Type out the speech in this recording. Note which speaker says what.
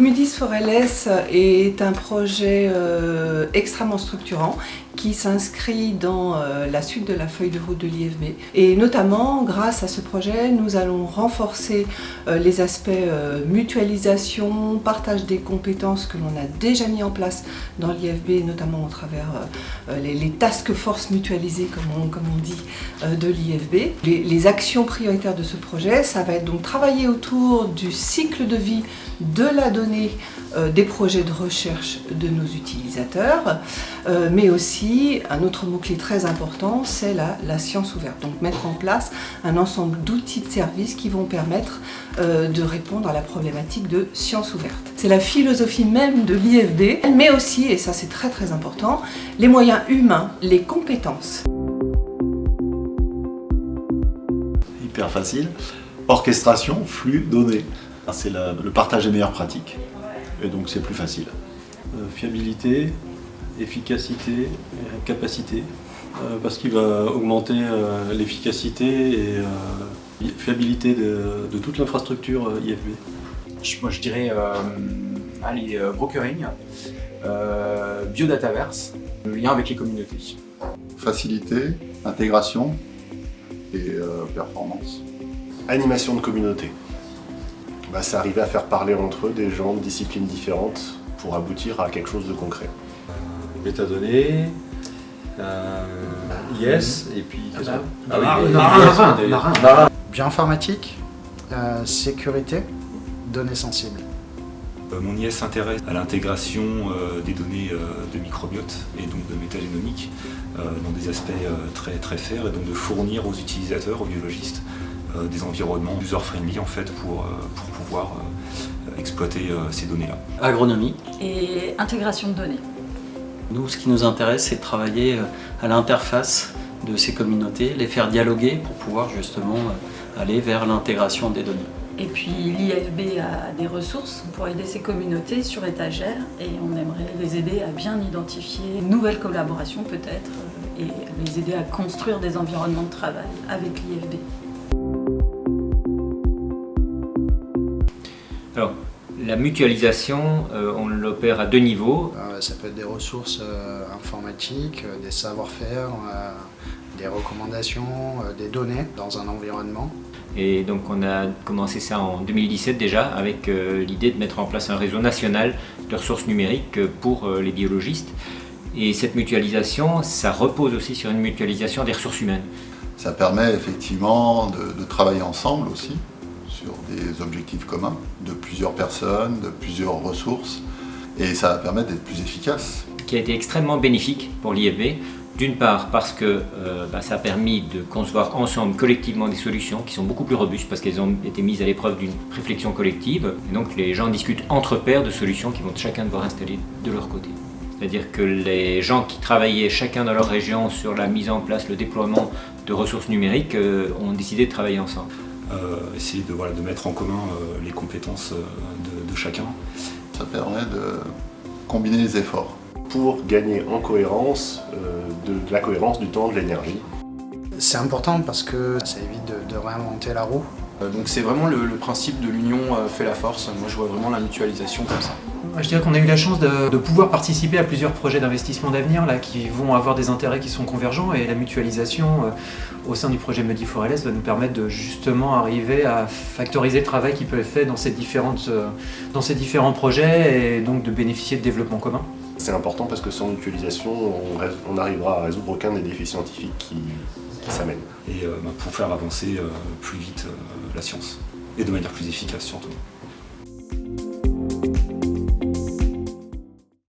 Speaker 1: Mudis Forelles est un projet extrêmement structurant qui s'inscrit dans la suite de la feuille de route de l'IFB. Et notamment, grâce à ce projet, nous allons renforcer les aspects mutualisation, partage des compétences que l'on a déjà mis en place dans l'IFB, notamment au travers les task force mutualisées, comme on dit, de l'IFB. Les actions prioritaires de ce projet, ça va être donc travailler autour du cycle de vie de la donnée des projets de recherche de nos utilisateurs, mais aussi un autre mot-clé très important, c'est la science ouverte. Donc mettre en place un ensemble d'outils de services qui vont permettre de répondre à la problématique de science ouverte. C'est la philosophie même de l'IFB, mais aussi, et ça c'est très très important, les moyens humains, les compétences.
Speaker 2: Hyper facile. Orchestration, flux, données. C'est le partage des meilleures pratiques. Et donc c'est plus facile.
Speaker 3: Fiabilité, efficacité, capacité, parce qu'il va augmenter l'efficacité et fiabilité de toute l'infrastructure IFB.
Speaker 4: Moi je dirais brokering, biodataverse, le lien avec les communautés.
Speaker 5: Facilité, intégration et performance.
Speaker 6: Animation de communauté. C'est arriver à faire parler entre eux des gens de disciplines différentes pour aboutir à quelque chose de concret.
Speaker 3: Métadonnées, IS, et puis qu'est-ce que
Speaker 7: marin. Bioinformatique, sécurité, données sensibles.
Speaker 8: Mon IS s'intéresse à l'intégration des données de microbiote et donc de métagénomique dans des aspects très, très fairs, et donc de fournir aux utilisateurs, aux biologistes, des environnements user-friendly en fait pour pouvoir exploiter ces données-là.
Speaker 9: Agronomie.
Speaker 10: Et intégration de données.
Speaker 9: Nous, ce qui nous intéresse, c'est de travailler à l'interface de ces communautés, les faire dialoguer pour pouvoir justement aller vers l'intégration des données.
Speaker 10: Et puis l'IFB a des ressources pour aider ces communautés sur étagère et on aimerait les aider à bien identifier de nouvelles collaborations peut-être et les aider à construire des environnements de travail avec l'IFB.
Speaker 11: Alors, la mutualisation, on l'opère à deux niveaux.
Speaker 7: Ça peut être des ressources informatiques, des savoir-faire, des recommandations, des données dans un environnement.
Speaker 11: Et donc on a commencé ça en 2017 déjà avec l'idée de mettre en place un réseau national de ressources numériques pour les biologistes. Et cette mutualisation, ça repose aussi sur une mutualisation des ressources humaines.
Speaker 5: Ça permet effectivement de travailler ensemble aussi sur des objectifs communs de plusieurs personnes, de plusieurs ressources, et ça va permettre d'être plus efficace.
Speaker 11: Qui a été extrêmement bénéfique pour l'IFB, d'une part parce que ça a permis de concevoir ensemble collectivement des solutions qui sont beaucoup plus robustes parce qu'elles ont été mises à l'épreuve d'une réflexion collective, et donc les gens discutent entre pairs de solutions qu'ils vont chacun devoir installer de leur côté. C'est-à-dire que les gens qui travaillaient chacun dans leur région sur la mise en place, le déploiement de ressources numériques ont décidé de travailler ensemble.
Speaker 8: Essayer de mettre en commun les compétences de chacun.
Speaker 5: Ça permet de combiner les efforts.
Speaker 6: Pour gagner en cohérence, de la cohérence du temps, de l'énergie.
Speaker 7: C'est important parce que ça évite de réinventer la roue.
Speaker 4: Donc c'est vraiment le principe de l'union fait la force. Moi je vois vraiment la mutualisation comme ça.
Speaker 12: Je dirais qu'on a eu la chance de pouvoir participer à plusieurs projets d'investissement d'avenir là, qui vont avoir des intérêts qui sont convergents, et la mutualisation au sein du projet Mudis Forelles va nous permettre de justement arriver à factoriser le travail qui peut être fait dans ces différents projets et donc de bénéficier de développement commun.
Speaker 6: C'est important parce que sans mutualisation, on n'arrivera à résoudre aucun des défis scientifiques qui s'amènent.
Speaker 8: Et pour faire avancer plus vite la science, et de manière plus efficace surtout.